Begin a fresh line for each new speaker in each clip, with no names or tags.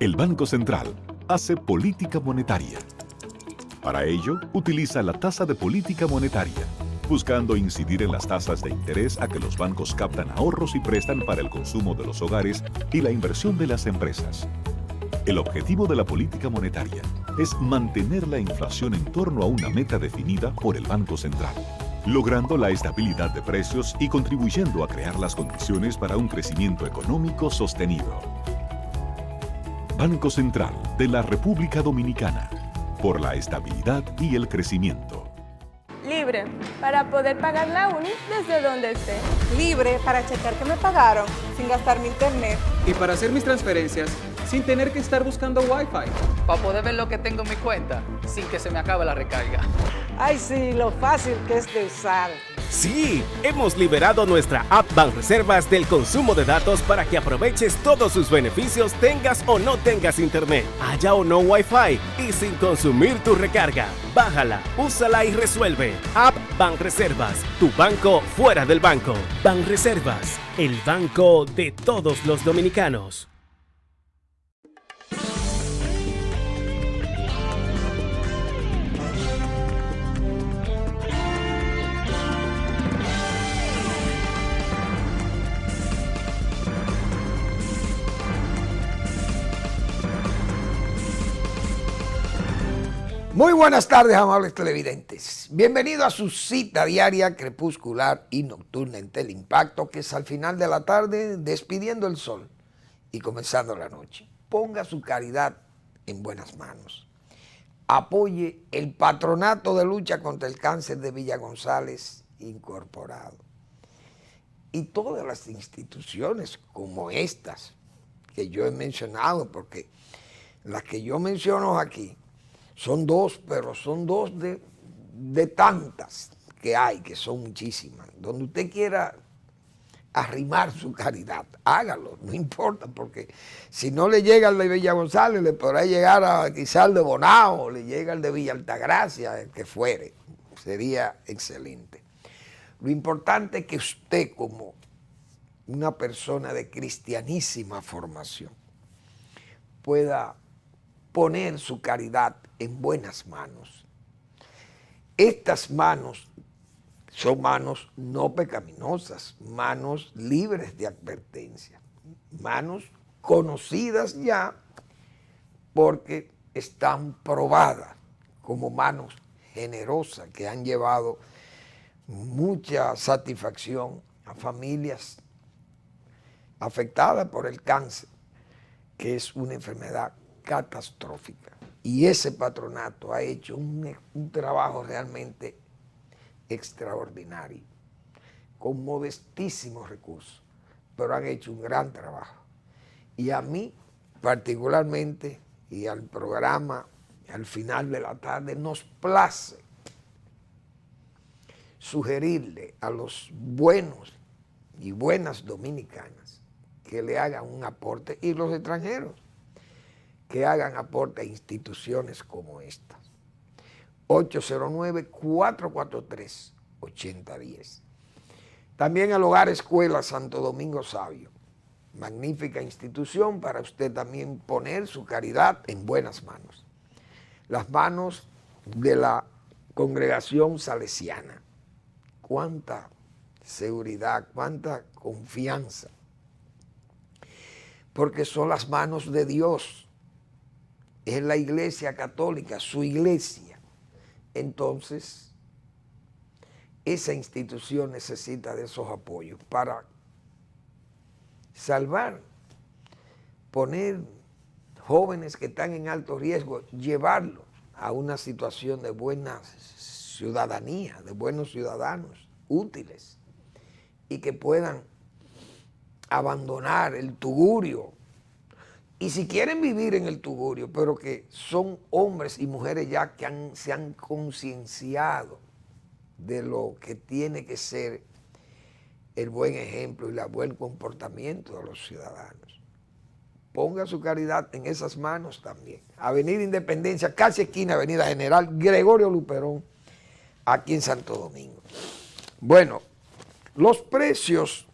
El Banco Central hace política monetaria. Para ello, utiliza la tasa de política monetaria, buscando incidir en las tasas de interés a que los bancos captan ahorros y prestan para el consumo de los hogares y la inversión de las empresas. El objetivo de la política monetaria es mantener la inflación en torno a una meta definida por el Banco Central, logrando la estabilidad de precios y contribuyendo a crear las condiciones para un crecimiento económico sostenido. Banco Central de la República Dominicana, por la estabilidad y el crecimiento.
Libre, para poder pagar la uni desde donde esté.
Libre para checar que me pagaron sin gastar mi internet.
Y para hacer mis transferencias sin tener que estar buscando Wi-Fi.
Para poder ver lo que tengo en mi cuenta sin que se me acabe la recarga.
Ay, sí, lo fácil que es de usar.
Sí, hemos liberado nuestra app Banreservas del consumo de datos para que aproveches todos sus beneficios tengas o no tengas internet, haya o no Wi-Fi y sin consumir tu recarga. Bájala, úsala y resuelve. App Banreservas, tu banco fuera del banco. Banreservas, el banco de todos los dominicanos.
Muy buenas tardes, amables televidentes. Bienvenido a su cita diaria, crepuscular y nocturna en Teleimpacto, que es al final de la tarde, despidiendo el sol y comenzando la noche. Ponga su caridad en buenas manos. Apoye el Patronato de Lucha contra el Cáncer de Villa González Incorporado. Y todas las instituciones como estas que yo he mencionado, porque las que yo menciono aquí son dos, pero son dos de tantas que hay, que son muchísimas. Donde usted quiera arrimar su caridad, hágalo, no importa, porque si no le llega al de Villa González, le podrá llegar a quizá al de Bonao, le llega al de Villa Altagracia, el que fuere, sería excelente. Lo importante es que usted, como una persona de cristianísima formación, pueda poner su caridad en buenas manos. Estas manos son manos no pecaminosas, manos libres de advertencia, manos conocidas ya porque están probadas como manos generosas que han llevado mucha satisfacción a familias afectadas por el cáncer, que es una enfermedad catastrófica. Y ese patronato ha hecho un trabajo realmente extraordinario, con modestísimos recursos, pero han hecho un gran trabajo. Y a mí, particularmente, y al programa, al final de la tarde, nos place sugerirle a los buenos y buenas dominicanas que le hagan un aporte, y los extranjeros que hagan aporte a instituciones como estas. 809-443-8010. También al Hogar Escuela Santo Domingo Sabio. Magnífica institución para usted también poner su caridad en buenas manos. Las manos de la congregación salesiana. Cuánta seguridad, cuánta confianza. Porque son las manos de Dios. Es la Iglesia Católica, su iglesia. Entonces, esa institución necesita de esos apoyos para salvar, poner jóvenes que están en alto riesgo, llevarlos a una situación de buena ciudadanía, de buenos ciudadanos útiles y que puedan abandonar el tugurio. Y si quieren vivir en el tugurio, pero que son hombres y mujeres ya que se han concienciado de lo que tiene que ser el buen ejemplo y el buen comportamiento de los ciudadanos. Ponga su caridad en esas manos también. Avenida Independencia, casi esquina Avenida General Gregorio Luperón, aquí en Santo Domingo. Bueno, los precios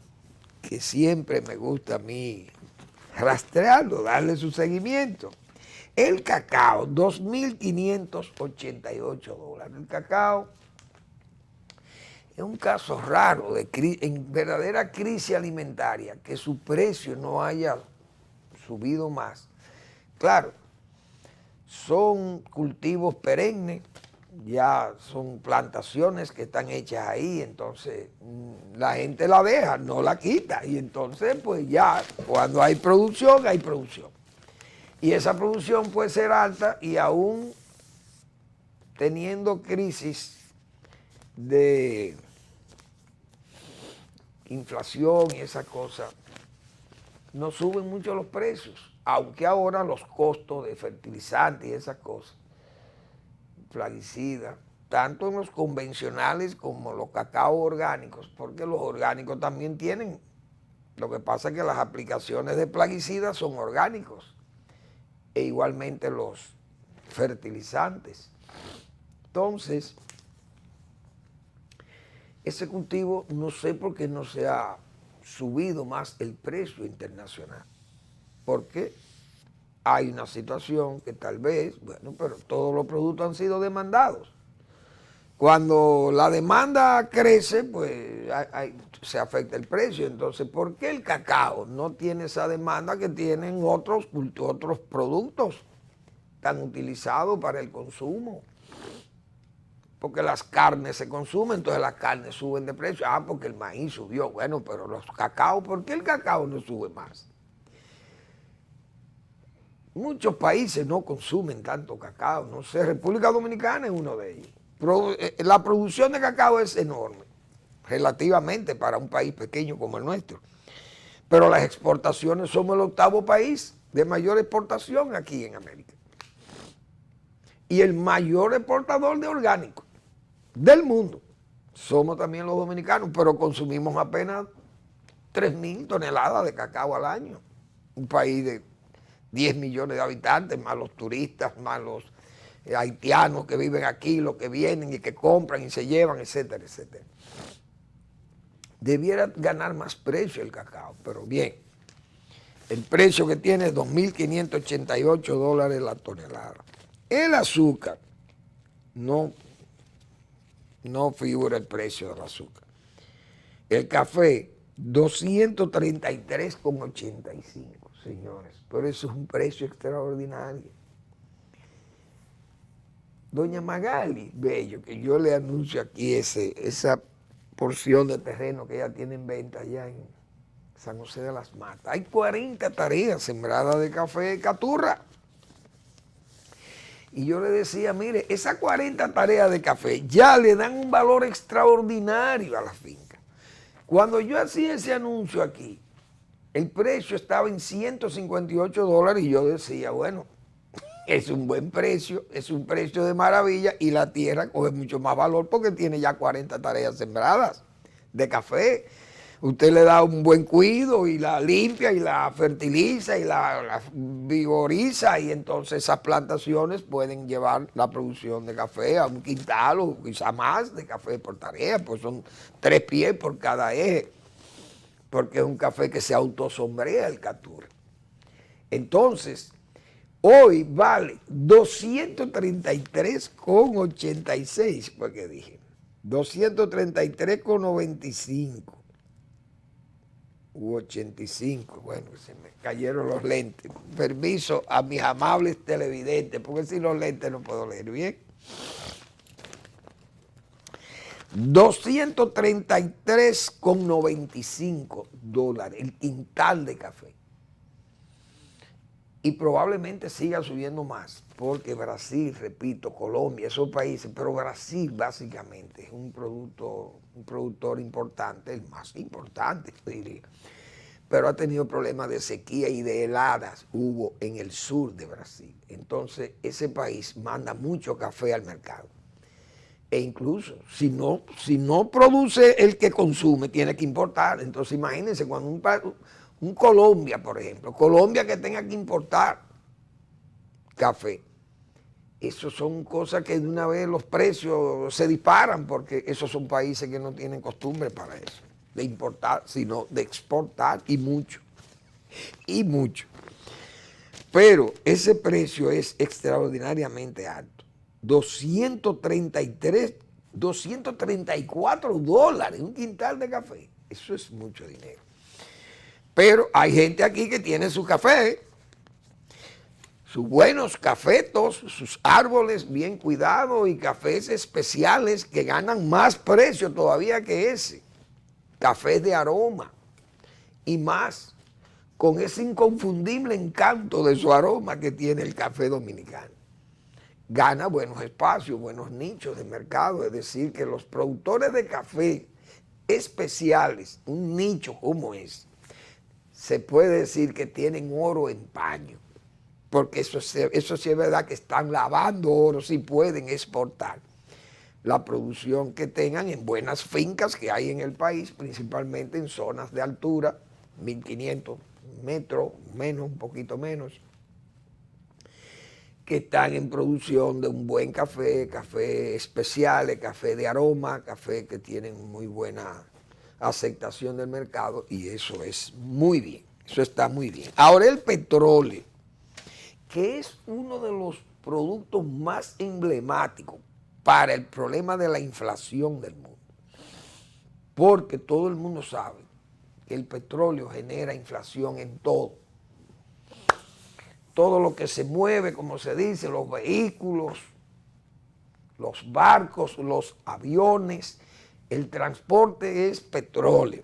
que siempre me gusta a mí rastrearlo, darle su seguimiento. El cacao, $2.588. El cacao es un caso raro en verdadera crisis alimentaria, que su precio no haya subido más. Claro, son cultivos perennes, ya son plantaciones que están hechas ahí, entonces la gente la deja, no la quita, y entonces pues ya cuando hay producción, hay producción. Y esa producción puede ser alta y aún teniendo crisis de inflación y esa cosa, no suben mucho los precios, aunque ahora los costos de fertilizantes y esas cosas, plaguicidas, tanto en los convencionales como los cacao orgánicos, porque los orgánicos también tienen, lo que pasa es que las aplicaciones de plaguicidas son orgánicos, e igualmente los fertilizantes. Entonces, ese cultivo no sé por qué no se ha subido más el precio internacional, porque hay una situación que tal vez, bueno, pero todos los productos han sido demandados. Cuando la demanda crece, pues se afecta el precio. Entonces, ¿por qué el cacao no tiene esa demanda que tienen otros productos tan utilizados para el consumo? Porque las carnes se consumen, entonces las carnes suben de precio. Ah, porque el maíz subió. Bueno, pero los cacao, ¿por qué el cacao no sube más? Muchos países no consumen tanto cacao. No sé, República Dominicana es uno de ellos. La producción de cacao es enorme, relativamente para un país pequeño como el nuestro. Pero las exportaciones, somos el 8º país de mayor exportación aquí en América. Y el mayor exportador de orgánicos del mundo somos también los dominicanos, pero consumimos apenas 3.000 toneladas de cacao al año. Un país de 10 millones de habitantes, más los turistas, más los haitianos que viven aquí, los que vienen y que compran y se llevan, etcétera, etcétera. Debiera ganar más precio el cacao, pero bien, el precio que tiene es $2.588 la tonelada. El azúcar, no figura el precio del azúcar. El café, 233,85, señores, pero eso es un precio extraordinario. Doña Magali Bello, que yo le anuncio aquí esa porción de terreno que ella tiene en venta allá en San José de las Matas. Hay 40 tareas sembradas de café caturra. Y yo le decía, mire, esas 40 tareas de café ya le dan un valor extraordinario a la finca. Cuando yo hacía ese anuncio aquí, el precio estaba en $158 y yo decía, bueno, es un buen precio, es un precio de maravilla y la tierra coge mucho más valor porque tiene ya 40 tareas sembradas de café. Usted le da un buen cuidado y la limpia y la fertiliza y la vigoriza y entonces esas plantaciones pueden llevar la producción de café a un quintal o quizá más de café por tarea, pues son 3 pies por cada eje, porque es un café que se autosombrea el caturra. Entonces, hoy vale 233,86, porque dije, 233,95 u 85, bueno, se me cayeron los lentes. Permiso a mis amables televidentes, porque sin los lentes no puedo leer bien. $233,95 el quintal de café. Y probablemente siga subiendo más, porque Brasil, repito, Colombia, esos países, pero Brasil básicamente es un productor importante, el más importante, diría. Pero ha tenido problemas de sequía y de heladas, hubo en el sur de Brasil. Entonces, ese país manda mucho café al mercado. E incluso, si no produce el que consume, tiene que importar. Entonces, imagínense cuando un Colombia, por ejemplo, Colombia que tenga que importar café, eso son cosas que de una vez los precios se disparan, porque esos son países que no tienen costumbre para eso, de importar, sino de exportar, y mucho. y mucho. Pero ese precio es extraordinariamente alto. 234 dólares un quintal de café. Eso es mucho dinero. Pero hay gente aquí que tiene su café, sus buenos cafetos, sus árboles bien cuidados y cafés especiales que ganan más precio todavía que ese. Cafés de aroma y más, con ese inconfundible encanto de su aroma que tiene el café dominicano. Gana buenos espacios, buenos nichos de mercado, es decir, que los productores de café especiales, un nicho como ese, se puede decir que tienen oro en paño, porque eso sí es verdad que están lavando oro si pueden exportar la producción que tengan en buenas fincas que hay en el país, principalmente en zonas de altura, 1500 metros, menos, un poquito menos, que están en producción de un buen café, café especiales, café de aroma, café que tienen muy buena aceptación del mercado, y eso es muy bien, eso está muy bien. Ahora el petróleo, que es uno de los productos más emblemáticos para el problema de la inflación del mundo, porque todo el mundo sabe que el petróleo genera inflación en todo. Todo lo que se mueve, como se dice, los vehículos, los barcos, los aviones, el transporte es petróleo.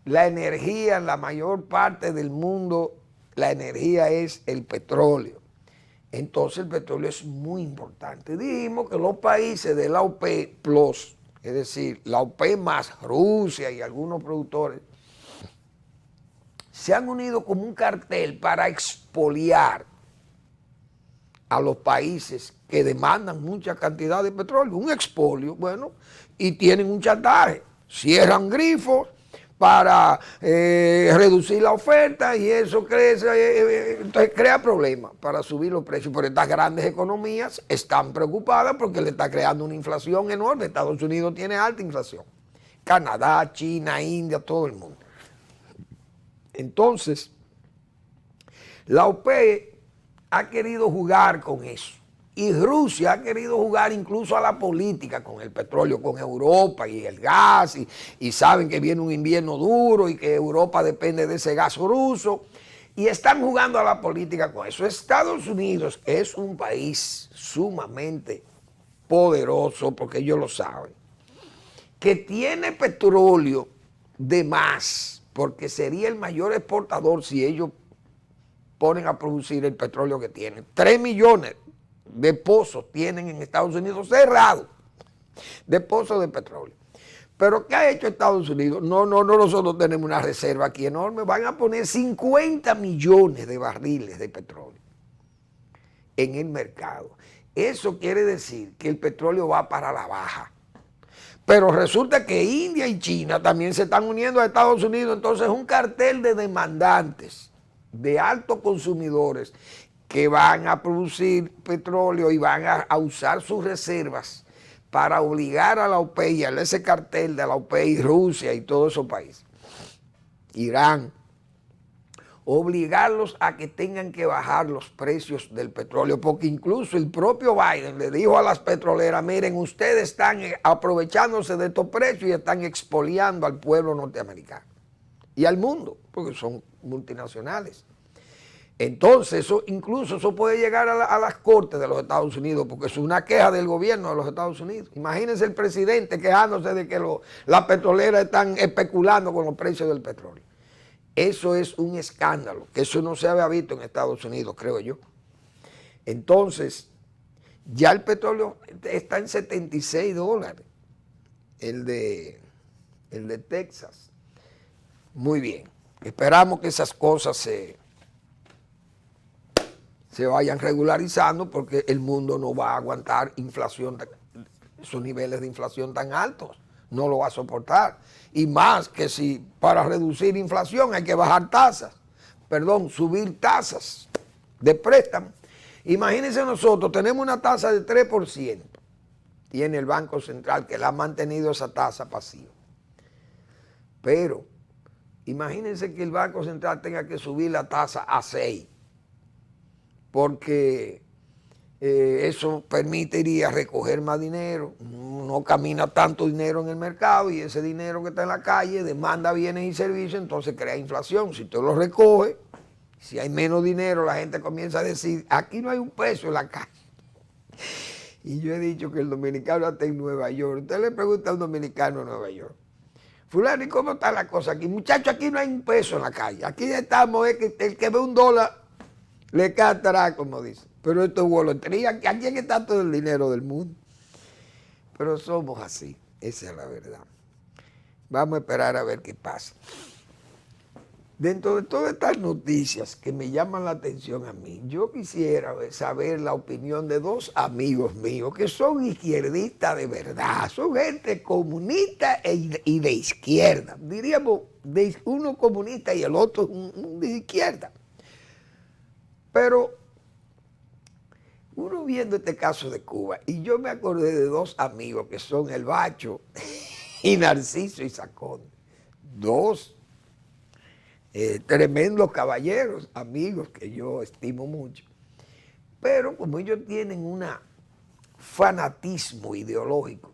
La energía, en la mayor parte del mundo, la energía es el petróleo. Entonces el petróleo es muy importante. Dijimos que los países de la OPEP Plus, es decir, la OPEP más Rusia y algunos productores, se han unido como un cartel para expoliar a los países que demandan mucha cantidad de petróleo. Un expolio, bueno, y tienen un chantaje. Cierran grifos para reducir la oferta y eso entonces crea problemas para subir los precios. Pero estas grandes economías están preocupadas porque le está creando una inflación enorme. Estados Unidos tiene alta inflación. Canadá, China, India, todo el mundo. Entonces, la OPEP ha querido jugar con eso. Y Rusia ha querido jugar incluso a la política con el petróleo, con Europa y el gas. Y saben que viene un invierno duro y que Europa depende de ese gas ruso. Y están jugando a la política con eso. Estados Unidos, que es un país sumamente poderoso, porque ellos lo saben, que tiene petróleo de más, porque sería el mayor exportador si ellos ponen a producir el petróleo que tienen. 3 millones de pozos tienen en Estados Unidos cerrados, de pozos de petróleo. Pero ¿qué ha hecho Estados Unidos? No, nosotros tenemos una reserva aquí enorme. Van a poner 50 millones de barriles de petróleo en el mercado. Eso quiere decir que el petróleo va para la baja. Pero resulta que India y China también se están uniendo a Estados Unidos, entonces un cartel de demandantes, de altos consumidores, que van a producir petróleo y van a usar sus reservas para obligar a la OPEP y a ese cartel de la OPEP y Rusia y todos esos países, Irán, obligarlos a que tengan que bajar los precios del petróleo, porque incluso el propio Biden le dijo a las petroleras, miren, ustedes están aprovechándose de estos precios y están expoliando al pueblo norteamericano y al mundo, porque son multinacionales. Entonces, eso puede llegar a las cortes de los Estados Unidos, porque es una queja del gobierno de los Estados Unidos. Imagínense el presidente quejándose de que las petroleras están especulando con los precios del petróleo. Eso es un escándalo, que eso no se había visto en Estados Unidos, creo yo. Entonces, ya el petróleo está en 76 dólares, el de Texas. Muy bien, esperamos que esas cosas se vayan regularizando, porque el mundo no va a aguantar inflación, esos niveles de inflación tan altos. No lo va a soportar. Y más que si para reducir inflación hay que bajar tasas, subir tasas de préstamo. Imagínense, nosotros tenemos una tasa de 3%, tiene el Banco Central que la ha mantenido esa tasa pasiva. Pero Imagínense que el Banco Central tenga que subir la tasa a 6, porque eso permitiría recoger más dinero, no camina tanto dinero en el mercado y ese dinero que está en la calle demanda bienes y servicios, entonces crea inflación. Si tú lo recoges, si hay menos dinero, la gente comienza a decir, aquí no hay un peso en la calle. Y yo he dicho que el dominicano está en Nueva York. Usted le pregunta a un dominicano en Nueva York, fulano, ¿y cómo está la cosa aquí? Muchachos, aquí no hay un peso en la calle. Aquí estamos, que el que ve $1 le cantará, como dice. Pero esto es volatilidad. Aquí es que está todo el dinero del mundo. Pero somos así, esa es la verdad. Vamos a esperar a ver qué pasa. Dentro de todas estas noticias que me llaman la atención a mí, yo quisiera saber la opinión de dos amigos míos que son izquierdistas de verdad, son gente comunista y de izquierda. Diríamos, uno comunista y el otro de izquierda. Pero uno viendo este caso de Cuba, y yo me acordé de dos amigos que son el Bacho y Narciso Isacón, dos tremendos caballeros, amigos que yo estimo mucho, pero como ellos tienen un fanatismo ideológico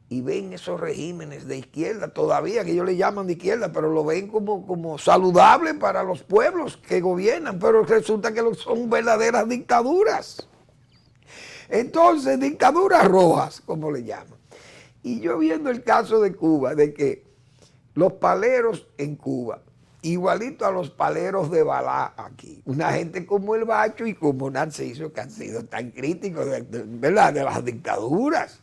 y ven esos regímenes de izquierda todavía, que ellos le llaman de izquierda, pero lo ven como saludable para los pueblos que gobiernan, pero resulta que son verdaderas dictaduras. Entonces, dictaduras rojas, como le llaman. Y yo viendo el caso de Cuba, de que los paleros en Cuba, igualito a los paleros de Balá aquí, una gente como el Bacho y como Narciso, que han sido tan críticos ¿verdad?, de las dictaduras.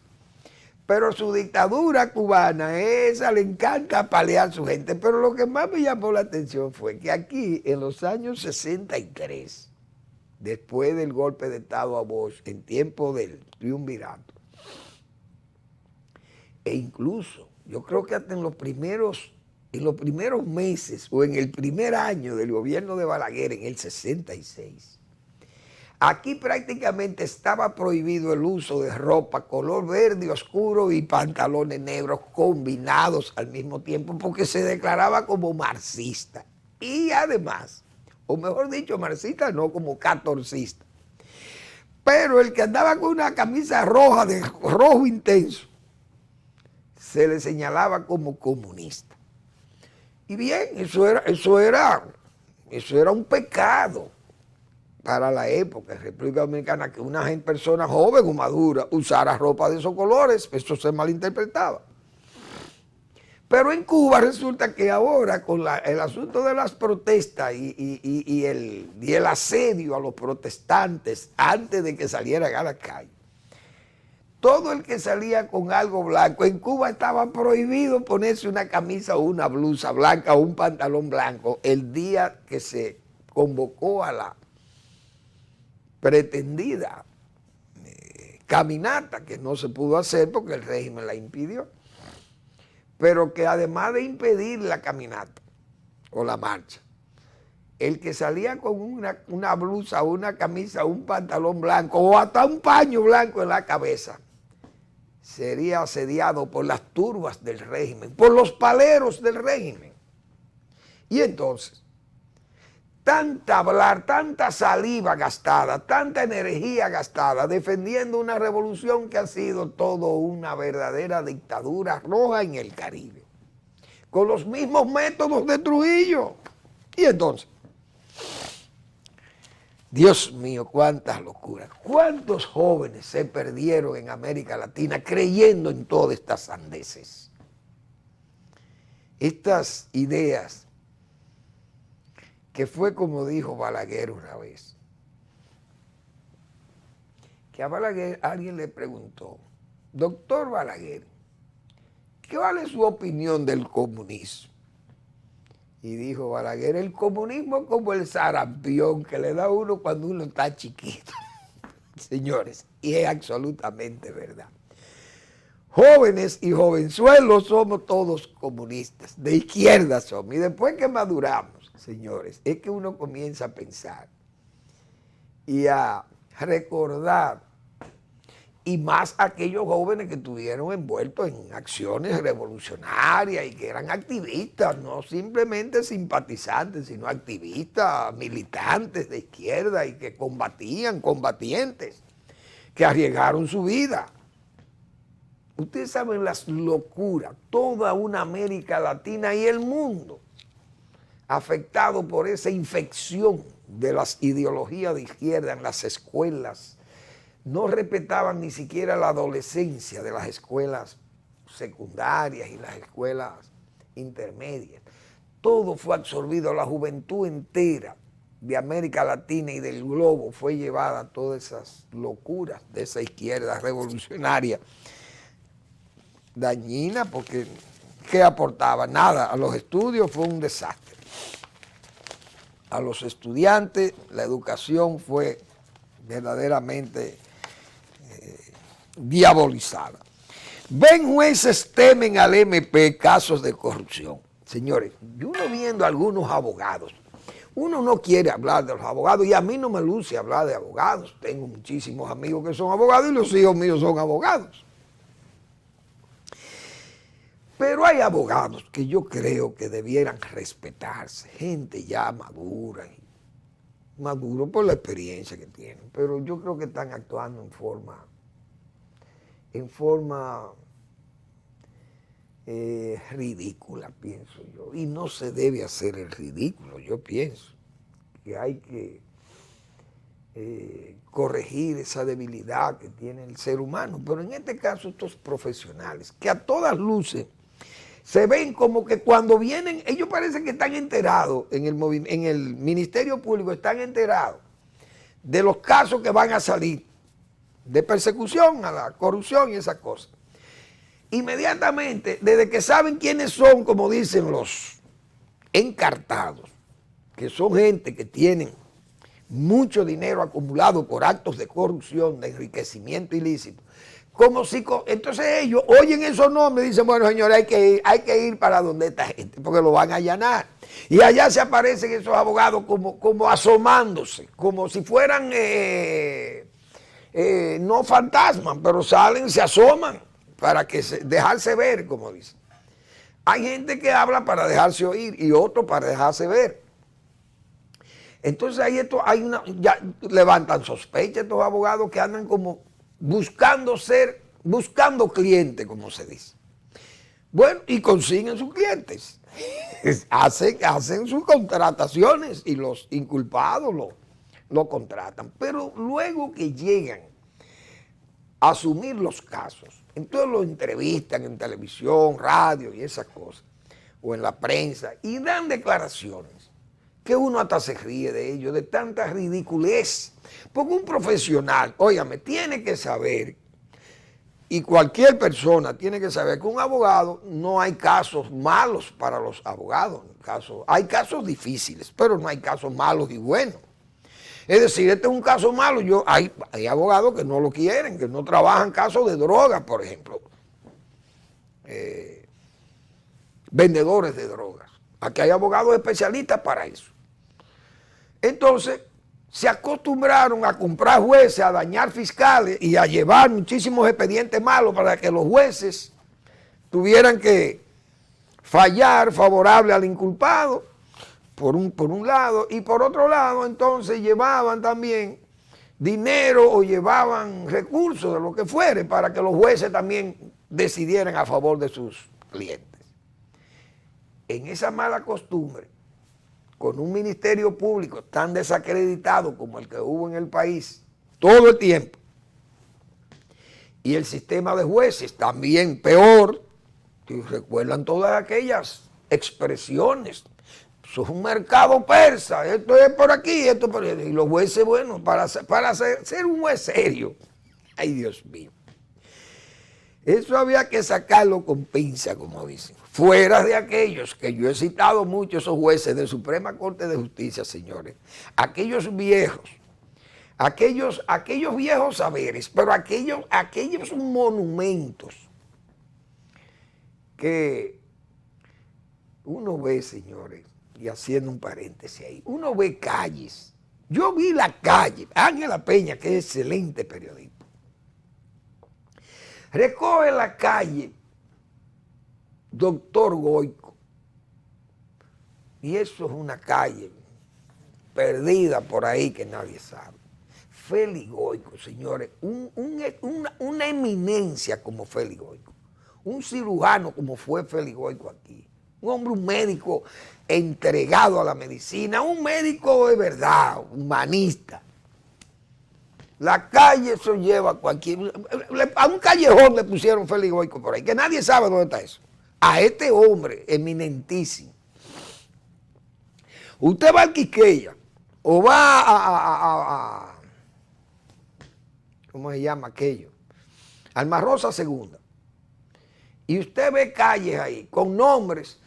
Pero su dictadura cubana, esa le encanta palear a su gente. Pero lo que más me llamó la atención fue que aquí, en los años 63, después del golpe de Estado a Bosch, en tiempo del triunvirato, e incluso, yo creo que hasta en los primeros meses o en el primer año del gobierno de Balaguer, en el 66, aquí prácticamente estaba prohibido el uso de ropa color verde oscuro y pantalones negros combinados al mismo tiempo porque se declaraba como marxista. Y además, o mejor dicho, marxista no, como catorcista. Pero el que andaba con una camisa roja de rojo intenso, se le señalaba como comunista. Y bien, eso era un pecado para la época en República Dominicana, que una persona joven o madura usara ropa de esos colores, eso se malinterpretaba. Pero en Cuba resulta que ahora, con el asunto de las protestas y el asedio a los protestantes antes de que salieran a la calle, todo el que salía con algo blanco, en Cuba estaba prohibido ponerse una camisa o una blusa blanca o un pantalón blanco el día que se convocó a la pretendida caminata, que no se pudo hacer porque el régimen la impidió, pero que además de impedir la caminata o la marcha, el que salía con una blusa, una camisa, un pantalón blanco o hasta un paño blanco en la cabeza, sería asediado por las turbas del régimen, por los paleros del régimen. Y entonces, tanta saliva gastada, tanta energía gastada, defendiendo una revolución que ha sido todo una verdadera dictadura roja en el Caribe, con los mismos métodos de Trujillo. Y entonces, Dios mío, cuántas locuras, cuántos jóvenes se perdieron en América Latina creyendo en todas estas sandeces. Estas ideas, que fue como dijo Balaguer una vez, que a Balaguer alguien le preguntó, doctor Balaguer, ¿cuál es su opinión del comunismo? Y dijo Balaguer, el comunismo es como el sarampión que le da a uno cuando uno está chiquito. Señores, y es absolutamente verdad. Jóvenes y jovenzuelos somos todos comunistas, de izquierda somos. Y después que maduramos, señores, es que uno comienza a pensar y a recordar y más aquellos jóvenes que estuvieron envueltos en acciones revolucionarias y que eran activistas, no simplemente simpatizantes, sino activistas, militantes de izquierda y que combatían, combatientes, que arriesgaron su vida. Ustedes saben las locuras, toda una América Latina y el mundo afectado por esa infección de las ideologías de izquierda en las escuelas. No respetaban ni siquiera la adolescencia de las escuelas secundarias y las escuelas intermedias. Todo fue absorbido, la juventud entera de América Latina y del globo fue llevada a todas esas locuras de esa izquierda revolucionaria dañina, porque ¿qué aportaba? Nada, a los estudios fue un desastre. A los estudiantes la educación fue verdaderamente diabolizada. Ven jueces temen al MP casos de corrupción. Señores, yo uno viendo a algunos abogados, uno no quiere hablar de los abogados y a mí no me luce hablar de abogados. Tengo muchísimos amigos que son abogados y los hijos míos son abogados. Pero hay abogados que yo creo que debieran respetarse, gente ya madura, maduro por la experiencia que tienen, pero yo creo que están actuando en forma ridícula, pienso yo, y no se debe hacer el ridículo. Yo pienso que hay que corregir esa debilidad que tiene el ser humano, pero en este caso estos profesionales, que a todas luces se ven como que cuando vienen, ellos parecen que están enterados en el Ministerio Público, están enterados de los casos que van a salir de persecución a la corrupción y esas cosas. Inmediatamente, desde que saben quiénes son, como dicen los encartados, que son gente que tienen mucho dinero acumulado por actos de corrupción, de enriquecimiento ilícito, como si, entonces ellos oyen esos nombres y dicen, bueno, señores, hay que ir para donde esta gente, porque lo van a allanar. Y allá se aparecen esos abogados como asomándose, como si fueran, no fantasmas, pero salen, se asoman para dejarse ver, como dicen. Hay gente que habla para dejarse oír y otro para dejarse ver. Entonces ahí ya levantan sospechas estos abogados que andan como buscando clientes, como se dice. Bueno, y consiguen sus clientes. hacen sus contrataciones y los inculpados lo contratan. Pero luego que llegan a asumir los casos, entonces los entrevistan en televisión, radio y esas cosas, o en la prensa, y dan declaraciones que uno hasta se ríe de ellos, de tanta ridiculez. Porque un profesional, óigame, tiene que saber, y cualquier persona tiene que saber que un abogado, no hay casos malos para los abogados. Hay casos difíciles, pero no hay casos malos y buenos. Es decir, este es un caso malo. Hay abogados que no lo quieren, que no trabajan casos de drogas, por ejemplo. Vendedores de drogas. Aquí hay abogados especialistas para eso. Entonces, se acostumbraron a comprar jueces, a dañar fiscales y a llevar muchísimos expedientes malos para que los jueces tuvieran que fallar favorable al inculpado, por un lado, y por otro lado, entonces llevaban también dinero o llevaban recursos de lo que fuere para que los jueces también decidieran a favor de sus clientes. En esa mala costumbre, con un ministerio público tan desacreditado como el que hubo en el país todo el tiempo, y el sistema de jueces también peor, que recuerdan todas aquellas expresiones, eso es un mercado persa, esto es por aquí, esto es por allá, y los jueces, bueno, para ser un juez serio, ay Dios mío, eso había que sacarlo con pinza, como dicen. Fuera de aquellos que yo he citado mucho, esos jueces de Suprema Corte de Justicia, señores, aquellos viejos saberes, pero aquellos monumentos que uno ve, señores, y haciendo un paréntesis ahí, uno ve calles. Yo vi la calle, Ángela Peña, que es excelente periodista, Recoge la calle Doctor Goico. Y eso es una calle perdida por ahí que nadie sabe. Félix Goico, señores, una eminencia como Félix Goico, un cirujano como fue Félix Goico aquí, un hombre, un médico entregado a la medicina, un médico de verdad, humanista. La calle eso lleva a cualquier... A un callejón le pusieron Félix Goico por ahí, que nadie sabe dónde está eso. A este hombre eminentísimo. Usted va al Quisqueya o va a ¿cómo se llama aquello? Alma Rosa Segunda. Y usted ve calles ahí con nombres.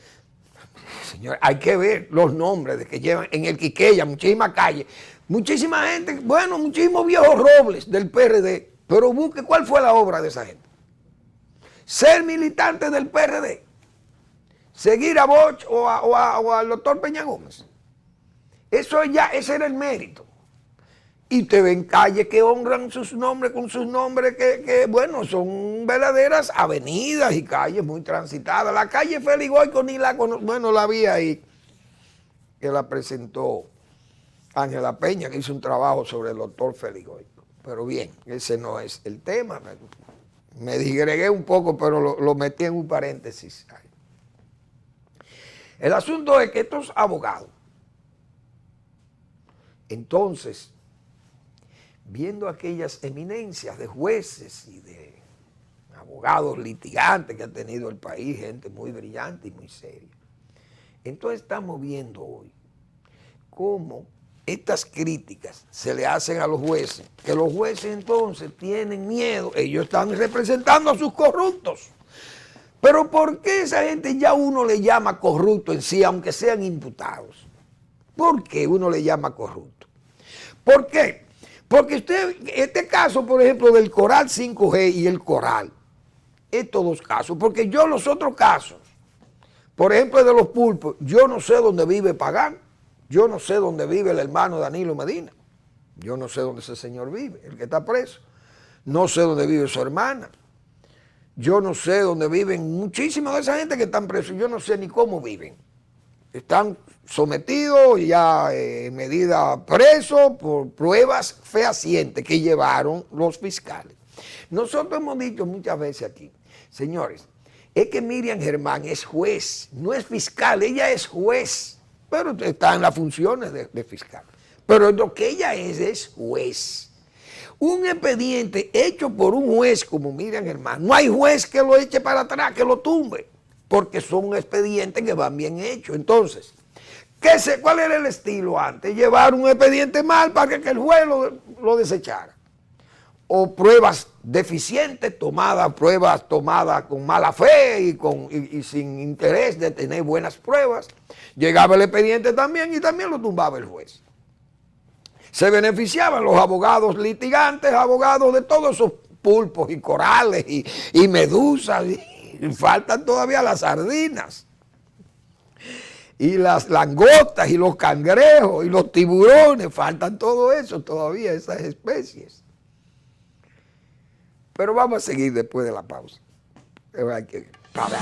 Señor, hay que ver los nombres de que llevan en el Quisqueya, muchísimas calles. Muchísima gente, bueno, muchísimos viejos robles del PRD, pero busque cuál fue la obra de esa gente. Ser militante del PRD, seguir a Bosch o al doctor Peña Gómez. Eso ya, ese era el mérito. Y te ven calles que honran sus nombres con sus nombres que bueno, son verdaderas avenidas y calles muy transitadas. La calle Félix Goico ni la conozco, bueno, la vi ahí, que la presentó Ángela Peña, que hizo un trabajo sobre el doctor Félix Goico. Pero bien, ese no es el tema. Me digregué un poco, pero lo metí en un paréntesis. El asunto es que estos abogados, entonces, viendo aquellas eminencias de jueces y de abogados litigantes que ha tenido el país, gente muy brillante y muy seria, entonces estamos viendo hoy cómo estas críticas se le hacen a los jueces, que los jueces entonces tienen miedo, ellos están representando a sus corruptos. Pero ¿por qué esa gente ya uno le llama corrupto en sí, aunque sean imputados? ¿Por qué uno le llama corrupto? ¿Por qué? Porque este caso, por ejemplo, del Coral 5G y el Coral, estos dos casos, porque yo los otros casos, por ejemplo, de los pulpos, yo no sé dónde vive Pagán, yo no sé dónde vive el hermano Danilo Medina, yo no sé dónde ese señor vive, el que está preso, no sé dónde vive su hermana, yo no sé dónde viven muchísimas de esa gente que están presos, yo no sé ni cómo viven. Están sometidos ya en medida presos por pruebas fehacientes que llevaron los fiscales. Nosotros hemos dicho muchas veces aquí, señores, es que Miriam Germán es juez, no es fiscal, ella es juez, pero está en las funciones de fiscal. Pero lo que ella es juez. Un expediente hecho por un juez como Miriam Germán, no hay juez que lo eche para atrás, que lo tumbe, porque son expedientes que van bien hechos. Entonces, ¿cuál era el estilo antes? Llevar un expediente mal para que el juez lo desechara. O pruebas deficientes, pruebas tomadas con mala fe y sin interés de tener buenas pruebas. Llegaba el expediente también y también lo tumbaba el juez. Se beneficiaban los abogados litigantes, abogados de todos esos pulpos y corales y medusas. Y faltan todavía las sardinas. Y las langostas y los cangrejos y los tiburones. Faltan todo eso todavía, esas especies. Pero vamos a seguir después de la pausa. Hay que parar.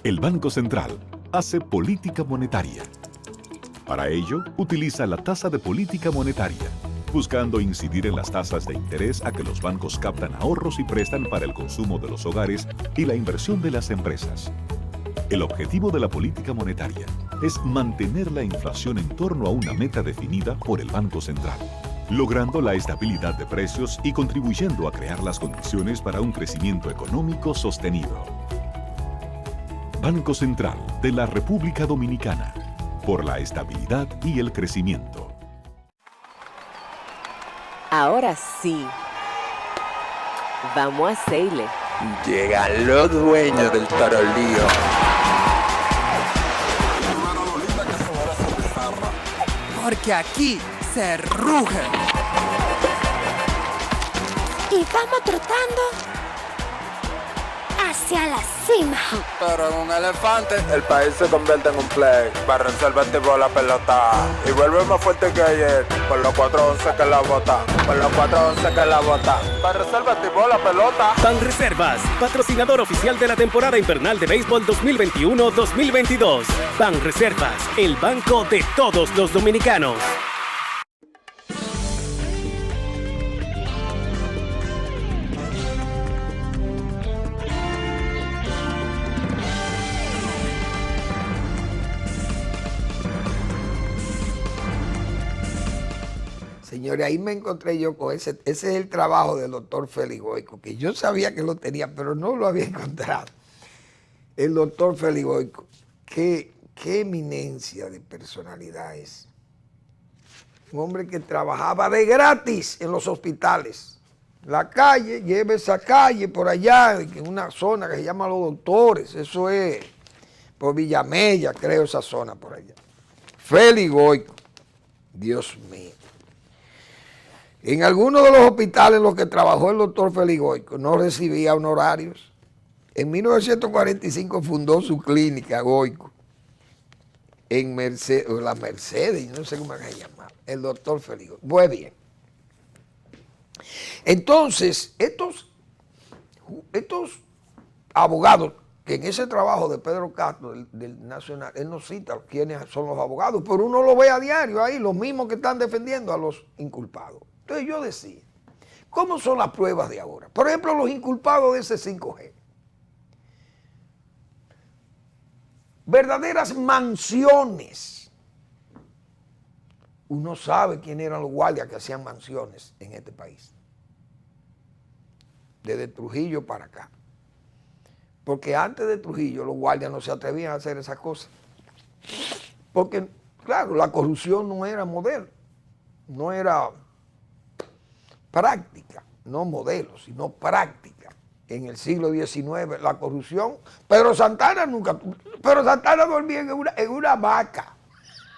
El Banco Central hace política monetaria. Para ello, utiliza la tasa de política monetaria, buscando incidir en las tasas de interés a que los bancos captan ahorros y prestan para el consumo de los hogares y la inversión de las empresas. El objetivo de la política monetaria es mantener la inflación en torno a una meta definida por el Banco Central, logrando la estabilidad de precios y contribuyendo a crear las condiciones para un crecimiento económico sostenido. Banco Central de la República Dominicana, por la estabilidad y el crecimiento.
Ahora sí, vamos a hacerle.
Llegan los dueños del tarolío. porque aquí se ruge.
Y vamos trotando hacia la cima.
Pero en un elefante, el país se convierte en un play. Para resolver tipo la pelota. Y vuelve más fuerte que ayer. Por los 4-11 que la bota. Por los 4-11 que la bota. Para resolver tipo la pelota.
Banreservas, patrocinador oficial de la temporada invernal de béisbol 2021-2022. Banreservas, el banco de todos los dominicanos.
Señores, ahí me encontré yo con ese es el trabajo del doctor Félix Goico, que yo sabía que lo tenía, pero no lo había encontrado. El doctor Félix Goico, qué eminencia de personalidad es. Un hombre que trabajaba de gratis en los hospitales. La calle, lleve esa calle por allá, en una zona que se llama Los Doctores, eso es por Villamella, creo, esa zona por allá. Félix Goico, Dios mío. En algunos de los hospitales en los que trabajó el doctor Félix Goico no recibía honorarios. En 1945 fundó su clínica Goico en la Mercedes, no sé cómo se llama, el doctor Félix Goico. Pues bien, entonces estos abogados, que en ese trabajo de Pedro Castro del Nacional, él no cita quiénes son los abogados, pero uno lo ve a diario ahí, los mismos que están defendiendo a los inculpados. Entonces yo decía, ¿cómo son las pruebas de ahora? Por ejemplo, los inculpados de ese 5G. Verdaderas mansiones. Uno sabe quién eran los guardias que hacían mansiones en este país. Desde Trujillo para acá. Porque antes de Trujillo los guardias no se atrevían a hacer esas cosas. Porque, claro, la corrupción no era modelo, no era práctica, no modelo, sino práctica. En el siglo XIX, la corrupción, Pedro Santana dormía en una hamaca,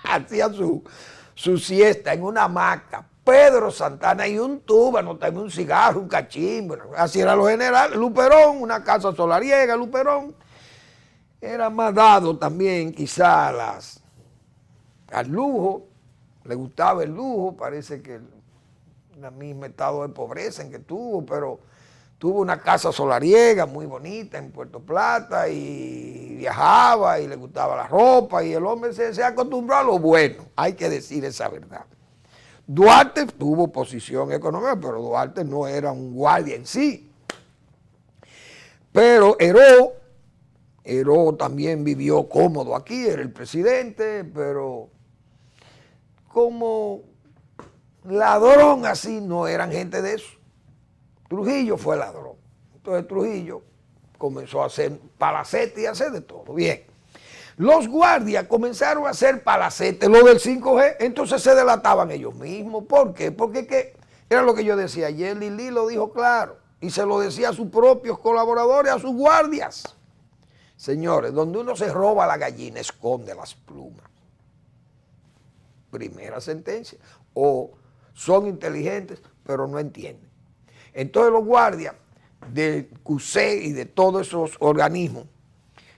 hacía su siesta en una hamaca. Pedro Santana y un túbano, también un cigarro, un cachín, bueno, así eran los generales. Luperón, una casa solariega, Luperón, era más dado también quizá al lujo, le gustaba el lujo, parece que el mismo estado de pobreza en que tuvo, pero tuvo una casa solariega muy bonita en Puerto Plata y viajaba y le gustaba la ropa y el hombre se acostumbró a lo bueno, hay que decir esa verdad. Duarte tuvo posición económica, pero Duarte no era un guardia en sí. Pero Heró también vivió cómodo aquí, era el presidente, pero como ladrón así no eran gente de eso. Trujillo fue ladrón. Entonces Trujillo comenzó a hacer palacete y a hacer de todo. Bien. Los guardias comenzaron a hacer palacete, lo del 5G, entonces se delataban ellos mismos. ¿Por qué? Porque era lo que yo decía ayer, Lili lo dijo claro, y se lo decía a sus propios colaboradores, a sus guardias. Señores, donde uno se roba la gallina, esconde las plumas. Primera sentencia. O son inteligentes, pero no entienden. Entonces los guardias del CUSE y de todos esos organismos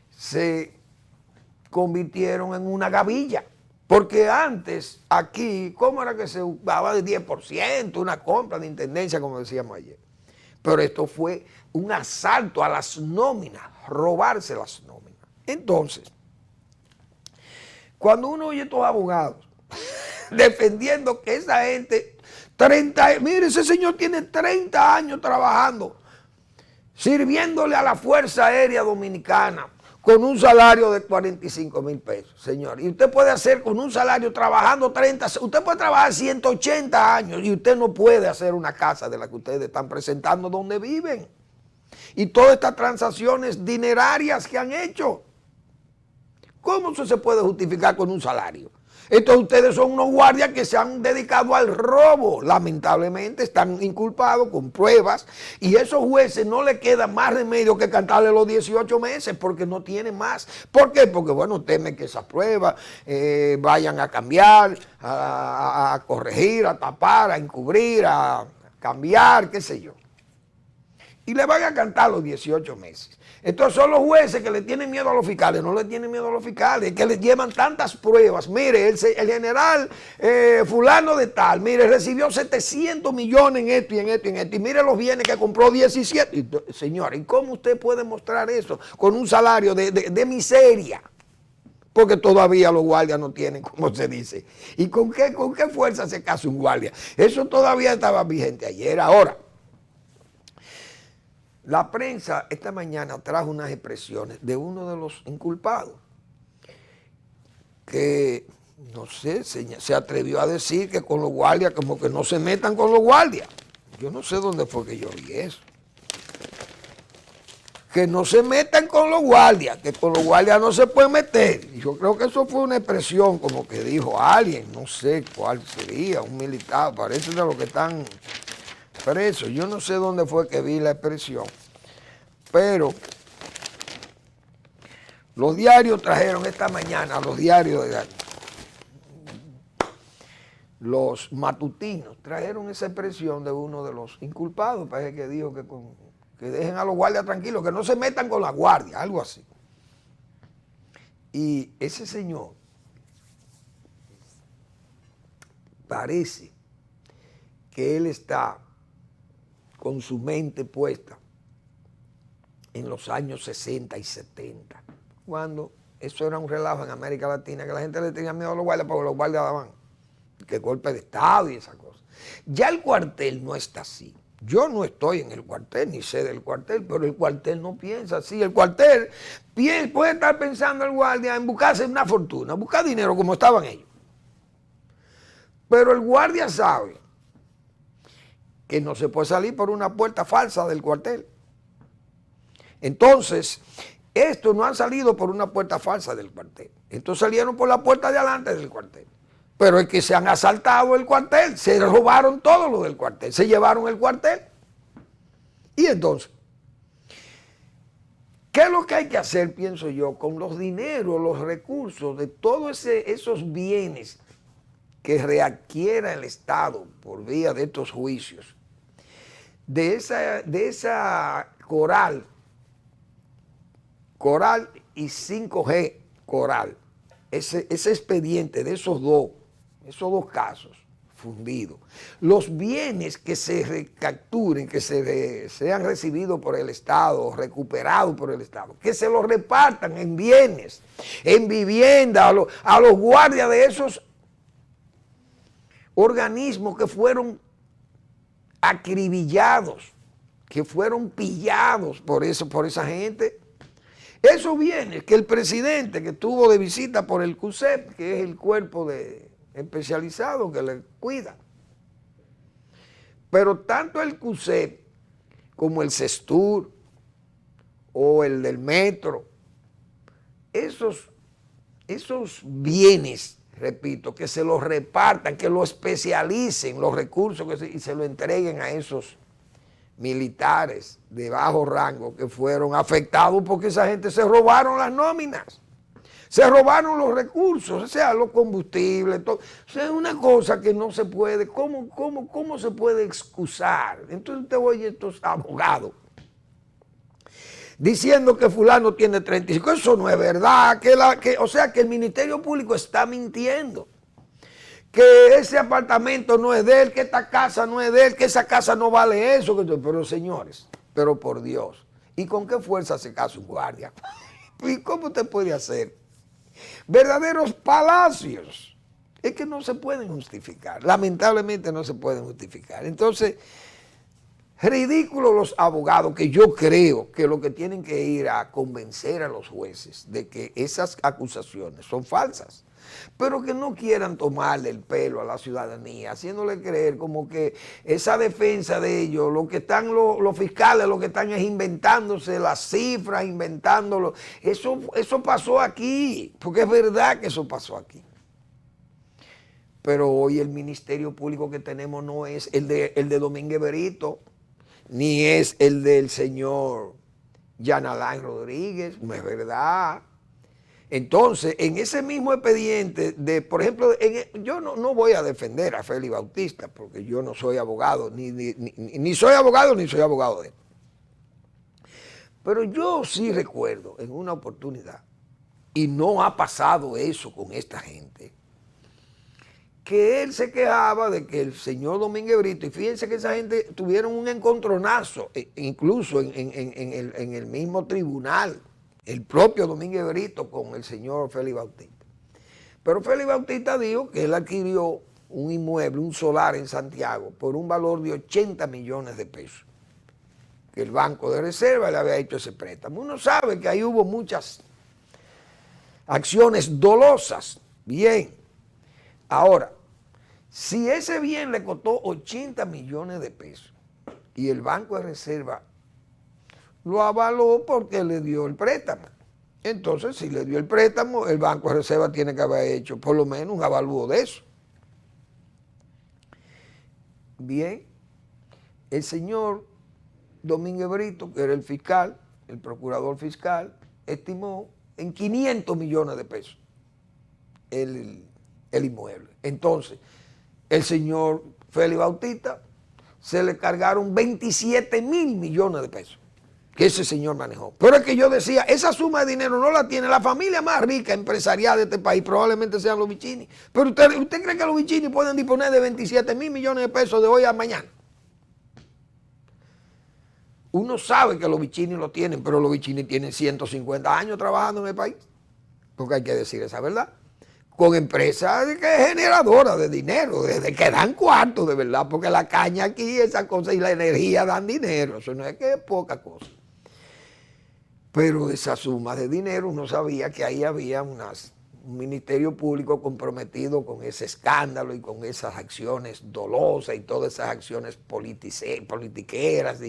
se convirtieron en una gavilla. Porque antes, aquí, ¿cómo era que se daba de 10%? Una compra de intendencia, como decíamos ayer. Pero esto fue un asalto a las nóminas, robarse las nóminas. Entonces, cuando uno oye a estos abogados defendiendo que esa gente, mire, ese señor tiene 30 años trabajando, sirviéndole a la Fuerza Aérea Dominicana, con un salario de 45,000 pesos, señor. Y usted puede hacer con un salario trabajando 30, usted puede trabajar 180 años y usted no puede hacer una casa de la que ustedes están presentando donde viven. Y todas estas transacciones dinerarias que han hecho. ¿Cómo eso se puede justificar con un salario? Entonces ustedes son unos guardias que se han dedicado al robo. Lamentablemente están inculpados con pruebas y a esos jueces no les queda más remedio que cantarle los 18 meses porque no tienen más. ¿Por qué? Porque bueno, temen que esas pruebas vayan a cambiar, a corregir, a tapar, a encubrir, a cambiar, qué sé yo. Y le van a cantar los 18 meses. Entonces son los jueces que le tienen miedo a los fiscales. No le tienen miedo a los fiscales, es que les llevan tantas pruebas. Mire, el general fulano de tal, mire, recibió 700 millones en esto y en esto y en esto. Y mire los bienes que compró 17. Y, señora, ¿y cómo usted puede mostrar eso con un salario de miseria? Porque todavía los guardias no tienen, como se dice. ¿Y con qué fuerza se casa un guardia? Eso todavía estaba vigente ayer. Ahora, la prensa esta mañana trajo unas expresiones de uno de los inculpados que, no sé, se atrevió a decir que con los guardias, como que no se metan con los guardias. Yo no sé dónde fue que yo vi eso. Que no se metan con los guardias, que con los guardias no se puede meter. Y yo creo que eso fue una expresión como que dijo alguien, no sé cuál sería, un militar, parece de los que están presos. Yo no sé dónde fue que vi la expresión, pero los diarios trajeron esta mañana, los matutinos trajeron esa expresión de uno de los inculpados, parece que dijo que dejen a los guardias tranquilos, que no se metan con la guardia, algo así. Y ese señor parece que él está con su mente puesta en los años 60 y 70, cuando eso era un relajo en América Latina, que la gente le tenía miedo a los guardias porque los guardias daban que golpe de Estado y esas cosas. Ya el cuartel no está así. Yo no estoy en el cuartel, ni sé del cuartel, pero el cuartel no piensa así. El cuartel puede estar pensando el guardia en buscarse una fortuna, buscar dinero como estaban ellos. Pero el guardia sabe que no se puede salir por una puerta falsa del cuartel. Entonces, estos no han salido por una puerta falsa del cuartel. Estos salieron por la puerta de adelante del cuartel. Pero es que se han asaltado el cuartel, se robaron todo lo del cuartel, se llevaron el cuartel. Y entonces, ¿qué es lo que hay que hacer, pienso yo, con los dineros, los recursos de todos esos bienes que readquiera el Estado por vía de estos juicios? De esa Coral y 5G Coral, ese expediente de esos dos casos fundidos, los bienes que se recapturen, que sean recibidos por el Estado, recuperados por el Estado, que se los repartan en bienes, en vivienda, a los guardias de esos organismos que fueron acribillados, que fueron pillados por esa gente. Esos bienes que el presidente que estuvo de visita por el CUSEP, que es el cuerpo especializado que le cuida. Pero tanto el CUSEP como el CESTUR o el del Metro, esos bienes, repito, que se los repartan, que lo especialicen los recursos y se lo entreguen a esos militares de bajo rango que fueron afectados porque esa gente se robaron las nóminas, se robaron los recursos, o sea, los combustibles, todo. O sea, es una cosa que no se puede, ¿cómo se puede excusar? Entonces usted oye estos abogados diciendo que fulano tiene 35, eso no es verdad, o sea, que el Ministerio Público está mintiendo, que ese apartamento no es de él, que esta casa no es de él, que esa casa no vale eso. Pero señores, pero por Dios, ¿y con qué fuerza se casa un guardia? ¿Y cómo usted puede hacer verdaderos palacios? Es que no se pueden justificar, lamentablemente no se pueden justificar. Entonces, ridículos los abogados, que yo creo que lo que tienen que ir a convencer a los jueces de que esas acusaciones son falsas, pero que no quieran tomarle el pelo a la ciudadanía, haciéndole creer como que esa defensa de ellos, lo que están los fiscales, lo que están es inventándose las cifras, inventándolo. Eso pasó aquí, porque es verdad que eso pasó aquí. Pero hoy el ministerio público que tenemos no es el de Domínguez Brito, ni es el del señor Jean Alain Rodríguez, no es verdad. Entonces, en ese mismo expediente, por ejemplo, yo no voy a defender a Félix Bautista, porque yo no soy abogado, ni soy abogado, ni soy abogado de él. Pero yo sí recuerdo en una oportunidad, y no ha pasado eso con esta gente, que él se quejaba de que el señor Domínguez Brito, y fíjense que esa gente tuvieron un encontronazo, incluso en el mismo tribunal, el propio Domínguez Brito con el señor Félix Bautista. Pero Félix Bautista dijo que él adquirió un inmueble, un solar en Santiago, por un valor de 80 millones de pesos, que el Banco de Reserva le había hecho ese préstamo. Uno sabe que ahí hubo muchas acciones dolosas. Bien, ahora, si ese bien le costó 80 millones de pesos y el Banco de Reserva lo avaló porque le dio el préstamo, entonces si le dio el préstamo, el Banco de Reserva tiene que haber hecho por lo menos un avalúo de eso. Bien, el señor Domínguez Brito, que era el fiscal, el procurador fiscal, estimó en 500 millones de pesos el inmueble. Entonces, el señor Félix Bautista se le cargaron 27 mil millones de pesos que ese señor manejó. Pero es que yo decía, esa suma de dinero no la tiene la familia más rica empresarial de este país, probablemente sean los Vicini. Pero ¿usted cree que los Vicini pueden disponer de 27 mil millones de pesos de hoy a mañana? Uno sabe que los Vicini lo tienen, pero los Vicini tienen 150 años trabajando en el país, porque hay que decir esa verdad, con empresas que es generadora de dinero, desde que dan cuartos de verdad, porque la caña aquí, esa cosa y la energía dan dinero, eso no es que es poca cosa. Pero esa suma de dinero uno sabía que ahí había un ministerio público comprometido con ese escándalo y con esas acciones dolosas y todas esas acciones politiqueras